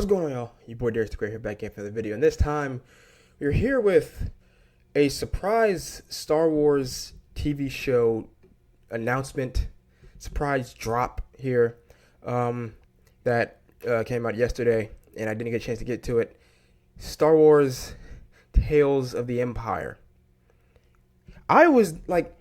What's going on, y'all? Your boy Darius the Great here, back in for the video. And this time, we're here with a surprise Star Wars TV show announcement, surprise drop here that came out yesterday, and I didn't get a chance to get to it. Star Wars Tales of the Empire. I was like,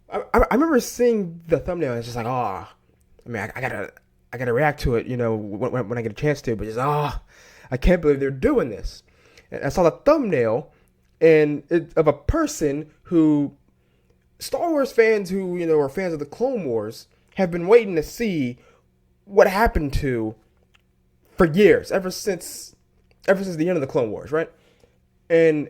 I remember seeing the thumbnail, and it's just like, I gotta react to it, when I get a chance to. But just I can't believe they're doing this. And I saw the thumbnail, and of a person who, Star Wars fans who are fans of the Clone Wars, have been waiting to see what happened to for years, ever since the end of the Clone Wars, right? And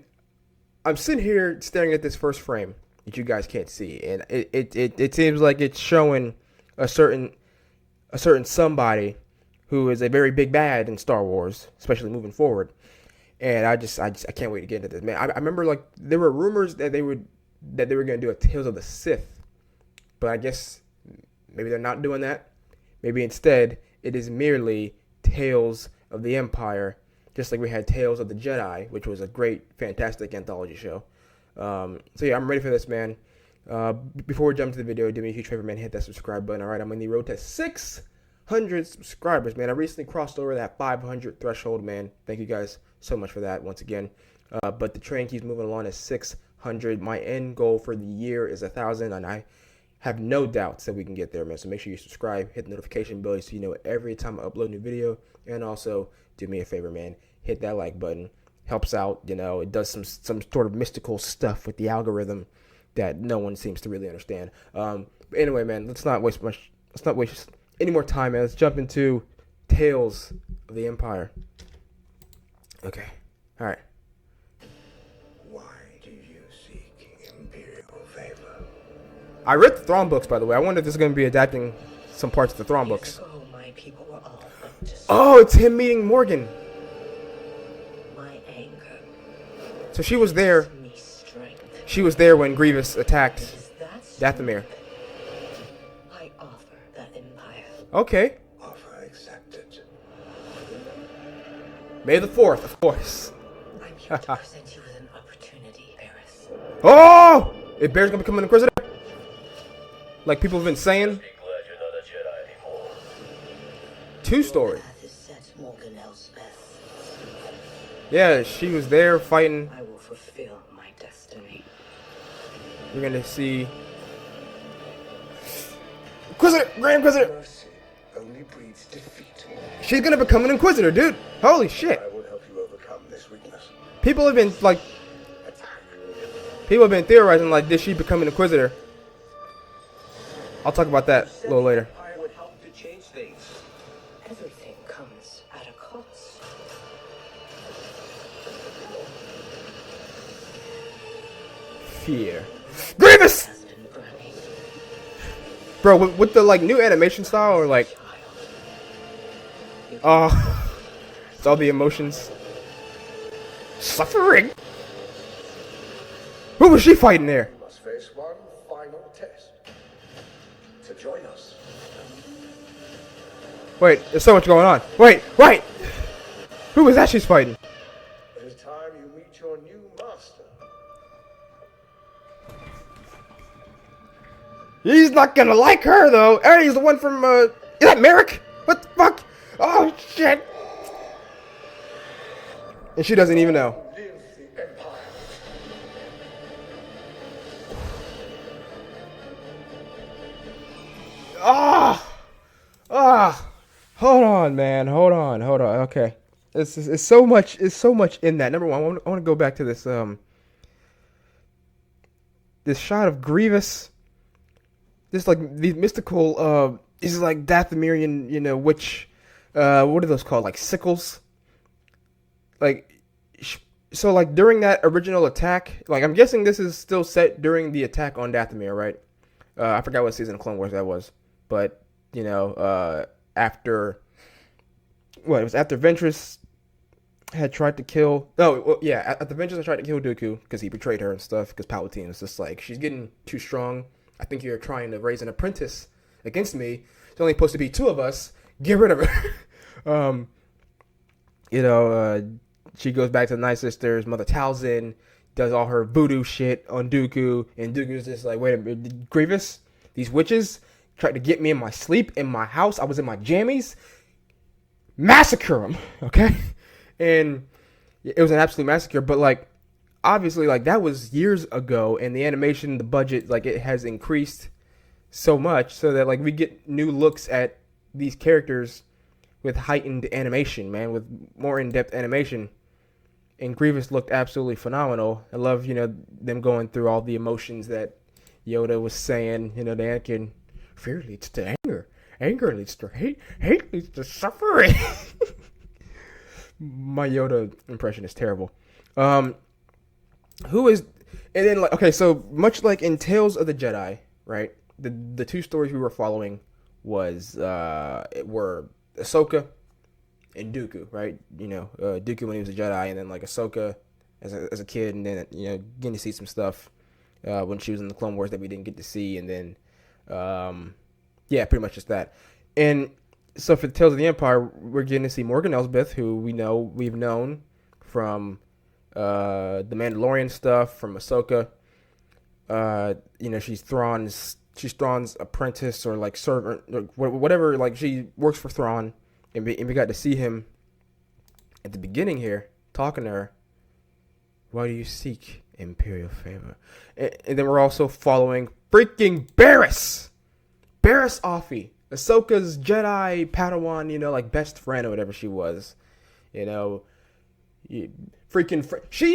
I'm sitting here staring at this first frame that you guys can't see, and it seems like it's showing a certain somebody who is a very big bad in Star Wars, especially moving forward. And I can't wait to get into this, man. I remember, like, there were rumors that they were going to do a Tales of the Sith, but I guess maybe they're not doing that. Maybe instead it is merely Tales of the Empire, just like we had Tales of the Jedi, which was a great, fantastic anthology show. So yeah, I'm ready for this, man. Before we jump to the video, do me a huge favor, man. Hit that subscribe button. All right, I'm on the road to 600 subscribers, man. I recently crossed over that 500 threshold, man. Thank you guys so much for that once again. But the train keeps moving along at 600. My end goal for the year is 1,000, and I have no doubts that we can get there, man. So make sure you subscribe, hit the notification bell so you know every time I upload a new video. And also, do me a favor, man. Hit that like button. Helps out, it does some sort of mystical stuff with the algorithm that no one seems to really understand. But anyway, man, let's not waste any more time, man. Let's jump into Tales of the Empire. Okay. All right. Why do you seek imperial favor? I read the Thrawn books, by the way. I wonder if this is going to be adapting some parts of the Thrawn books. Years ago, my people were all Oh, it's him meeting Morgan. my anger. So she was there. gives me strength. She was there when Grievous attacked Is that Dathomir. I offer that empire. Okay. Offer accepted. May the 4th, of course. I'm here to present you with an opportunity, Paris. Oh! Is Bear's going to become an Inquisitor? Like people have been saying? Two story. Path is set, Morgan Elspeth. Yeah, she was there fighting. I will fulfill my destiny. We're going to see Inquisitor! Grand Inquisitor! Mercy only breeds defeat. She's going to become an Inquisitor, dude. Holy shit. I will help you overcome this weakness. People have been, like, Attack. theorizing, like, did she become an Inquisitor? I'll talk about that a little later. Empire would help to change things. Everything comes at a cost. Fear. Grievous! Has been burning. Bro, with the, like, new animation style, or, like, it's all the emotions. Suffering? Who was she fighting there? You must face one final test. To join us. Wait, there's so much going on. Wait! Who was that she's fighting? It is time you meet your new master. He's not gonna like her, though. He's the one from, is that Merrick? What the fuck? Oh, shit. And she doesn't even know. Live the empire. Hold on, man. Hold on. Okay. It's so much in that. Number one, I want to go back to this, this shot of Grievous. This, like, these mystical, these, like, Dathomirian, witch, what are those called? Like, sickles? Like, so, like, during that original attack, like, I'm guessing this is still set during the attack on Dathomir, right? I forgot what season of Clone Wars that was. But, after, it was after Ventress had tried to kill, after Ventress had tried to kill Dooku, because he betrayed her and stuff, because Palpatine was just like, she's getting too strong. I think you're trying to raise an apprentice against me. There's only supposed to be two of us. Get rid of her. You know, she goes back to the Night Sisters. Mother Talzin does all her voodoo shit on Dooku, and Dooku's just like, wait a minute, Grievous, these witches tried to get me in my sleep in my house. I was in my jammies. Massacre them, okay? And it was an absolute massacre. But like, obviously, like that was years ago, and the animation, the budget, like it has increased so much, so that like we get new looks at these characters with heightened animation, man, with more in-depth animation. And Grievous looked absolutely phenomenal. I love, them going through all the emotions that Yoda was saying. The Anakin, fear leads to anger. Anger leads to hate. Hate leads to suffering. My Yoda impression is terrible. Who is, and then like, okay, so much like in Tales of the Jedi, right? The two stories we were following were Ahsoka and Dooku, right? Dooku when he was a Jedi, and then like Ahsoka as a kid, and then getting to see some stuff when she was in the Clone Wars that we didn't get to see, and then yeah, pretty much just that. And so for Tales of the Empire, we're getting to see Morgan Elsbeth, who we've known from the Mandalorian stuff, from Ahsoka. She's Thrawn's apprentice or like servant, or whatever. Like she works for Thrawn, and we got to see him at the beginning here talking to her. Why do you seek Imperial favor? And then we're also following freaking Barriss Offee, Ahsoka's Jedi Padawan, like best friend or whatever she was. She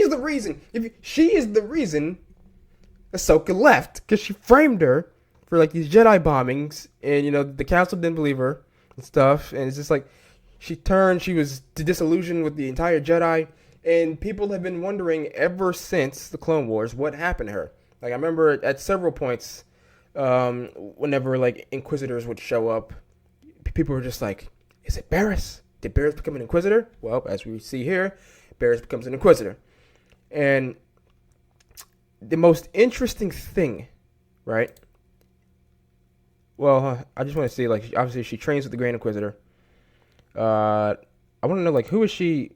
is the reason. She is the reason Ahsoka left, because she framed her for like these Jedi bombings, and the council didn't believe her and stuff, and it's just like she was disillusioned with the entire Jedi, and people have been wondering ever since the Clone Wars what happened to her. Like I remember at several points, whenever like Inquisitors would show up, people were just like, "Is it Barriss? Did Barriss become an Inquisitor?" Well, as we see here, Barriss becomes an Inquisitor, and the most interesting thing, right? Well, I just want to see, like, obviously she trains with the Grand Inquisitor. I want to know, like, who is she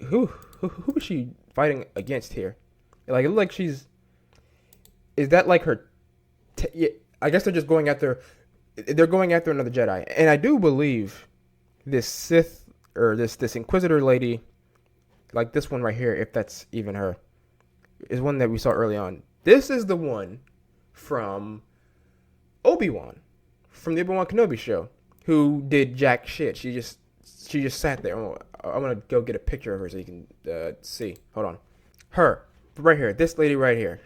fighting against here? Like, it looks like is that like her? Yeah, I guess they're just going after. They're going after another Jedi, and I do believe this Sith or this Inquisitor lady, like this one right here, if that's even her, is one that we saw early on. This is the one from Obi-Wan, from the Obi-Wan Kenobi show, who did jack shit. She just sat there. I'm gonna go get a picture of her so you can see. Hold on, her right here. This lady right here,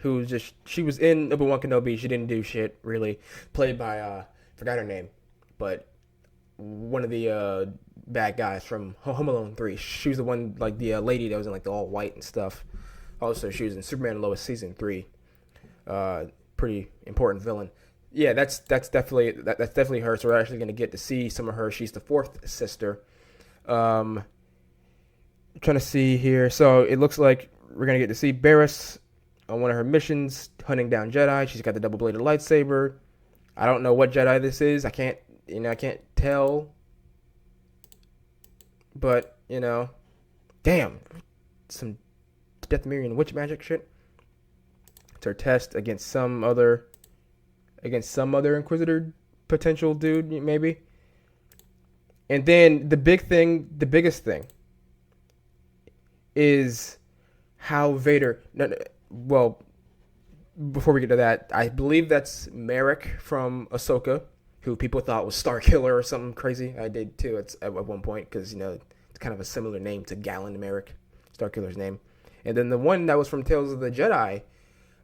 she was in Obi-Wan Kenobi. She didn't do shit really. Played by forgot her name, but one of the bad guys from Home Alone 3. She was the one, like the lady that was in like the all white and stuff. Also, she was in Superman and Lois season 3. Pretty important villain. Yeah, that's definitely her. So we're actually going to get to see some of her. She's the fourth sister. Trying to see here. So it looks like we're going to get to see Barriss on one of her missions, hunting down Jedi. She's got the double-bladed lightsaber. I don't know what Jedi this is. I can't tell. But, damn. Some Deathmerian witch magic shit. It's her test against some other Inquisitor potential dude, maybe. And then the biggest thing is how Vader. Well, before we get to that, I believe that's Merrick from Ahsoka, who people thought was Starkiller or something crazy. I did too at one point, because it's kind of a similar name to Galen Merrick, Starkiller's name. And then the one that was from Tales of the Jedi,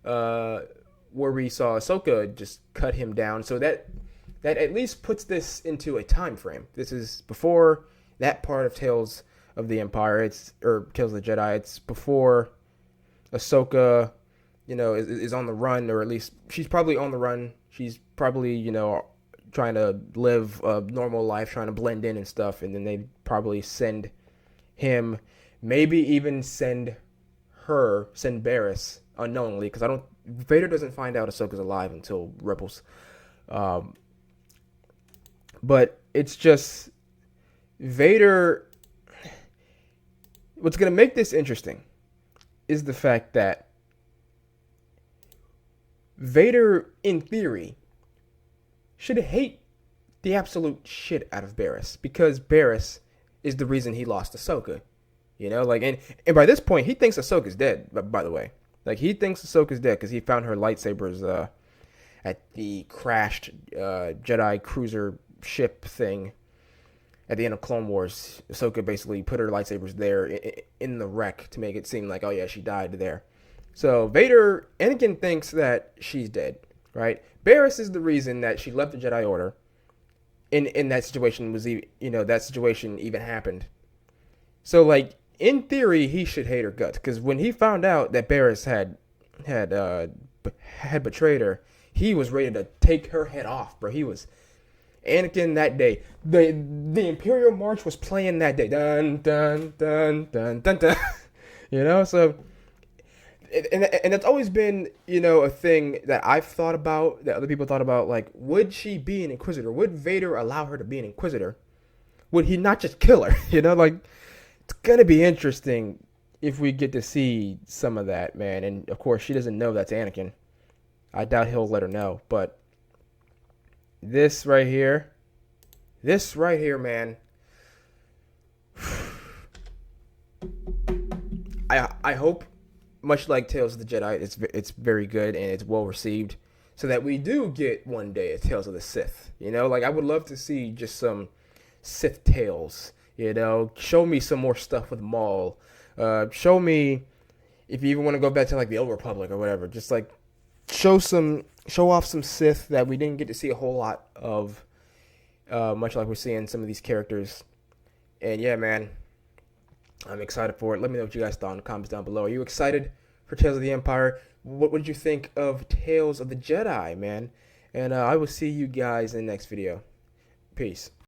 where we saw Ahsoka just cut him down. So that at least puts this into a time frame. This is before that part of Tales of the Empire. Or Tales of the Jedi. It's before Ahsoka, is on the run, or at least she's probably on the run. She's probably, trying to live a normal life, trying to blend in and stuff. And then they probably send him, maybe even send Barriss unknowingly, because Vader doesn't find out Ahsoka's alive until Rebels. But it's just Vader what's going to make this interesting is the fact that Vader, in theory, should hate the absolute shit out of Barriss, because Barriss is the reason he lost Ahsoka. You know, like, and by this point, he thinks Ahsoka's dead, by the way. Like, he thinks Ahsoka's dead because he found her lightsabers at the crashed Jedi cruiser ship thing at the end of Clone Wars. Ahsoka basically put her lightsabers there in the wreck to make it seem like, oh yeah, she died there. So Anakin thinks that she's dead, right? Barriss is the reason that she left the Jedi Order. In that situation that situation even happened. So, like, in theory, he should hate her guts, because when he found out that Barriss had betrayed her, he was ready to take her head off, bro. He was Anakin that day. The Imperial March was playing that day. Dun dun dun dun dun dun. So. And it's always been, a thing that I've thought about, that other people thought about, like, would she be an Inquisitor? Would Vader allow her to be an Inquisitor? Would he not just kill her? Like, it's going to be interesting if we get to see some of that, man. And, of course, she doesn't know that's Anakin. I doubt he'll let her know. But this right here, man, I hope, much like Tales of the Jedi, it's very good and it's well received, so that we do get one day a Tales of the Sith. Like, I would love to see just some Sith tales. Show me some more stuff with Maul. Show me, if you even want to go back to like the Old Republic or whatever, just like show off some Sith that we didn't get to see a whole lot of, much like we're seeing some of these characters. And yeah, man, I'm excited for it. Let me know what you guys thought in the comments down below. Are you excited for Tales of the Empire? What did you think of Tales of the Jedi, man? And I will see you guys in the next video. Peace.